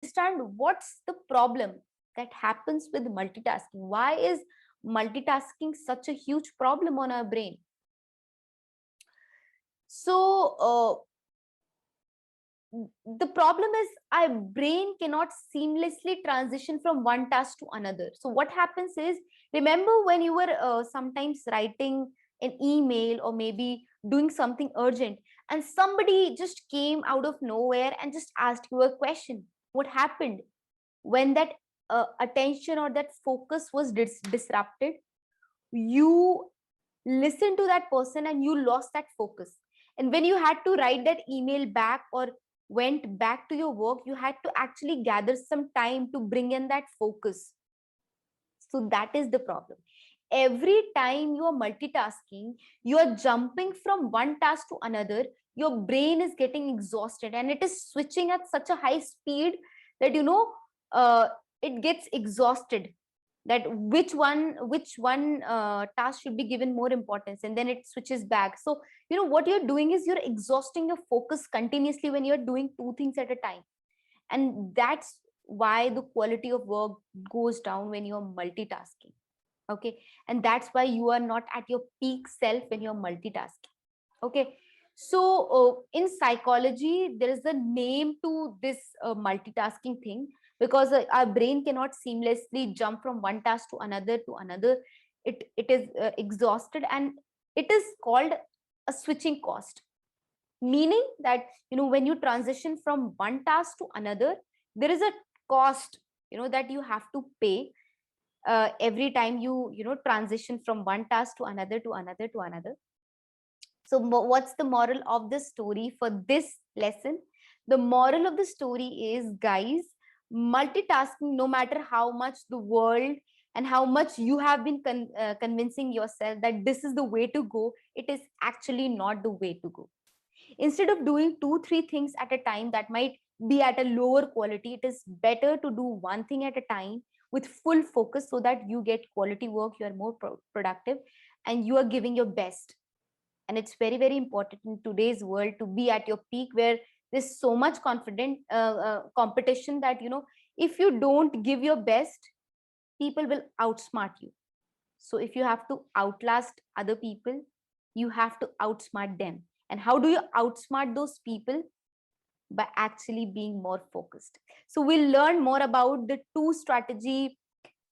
understand what's the problem that happens with multitasking. Why is multitasking such a huge problem on our brain? So the problem is our brain cannot seamlessly transition from one task to another. So what happens is, remember when you were sometimes writing an email or maybe doing something urgent, and somebody just came out of nowhere and just asked you a question. What happened when that attention or that focus was disrupted? You listened to that person and you lost that focus. And when you had to write that email back or went back to your work, you had to actually gather some time to bring in that focus. So that is the problem. Every time you are multitasking, you are jumping from one task to another, your brain is getting exhausted and it is switching at such a high speed that uh, it gets exhausted, that which one task should be given more importance, and then it switches back. So what you're doing is you're exhausting your focus continuously when you're doing two things at a time, and that's why the quality of work goes down when you're multitasking. Okay, and that's why you are not at your peak self when you're multitasking. Okay, so in psychology there is a name to this multitasking thing, because our brain cannot seamlessly jump from one task to another. It is exhausted, and it is called a switching cost, meaning that when you transition from one task to another, there is a cost that you have to pay every time you transition from one task to another to another to another. So what's the moral of the story for this lesson? The moral of the story is, guys, multitasking, no matter how much the world and how much you have been convincing yourself that this is the way to go, it is actually not the way to go. Instead of doing two three things at a time that might be at a lower quality, it is better to do one thing at a time with full focus, so that you get quality work, you are more productive, and you are giving your best. And it's very very important in today's world to be at your peak, where there's so much confident competition that if you don't give your best, people will outsmart you. So if you have to outlast other people, you have to outsmart them. And how do you outsmart those people? By actually being more focused. So we'll learn more about the two strategy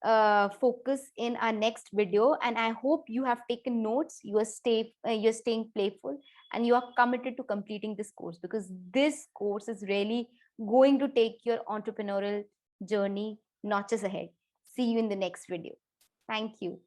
focus in our next video, and I hope you have taken notes, you're staying playful, and you are committed to completing this course, because this course is really going to take your entrepreneurial journey notches ahead. See you in the next video. Thank you.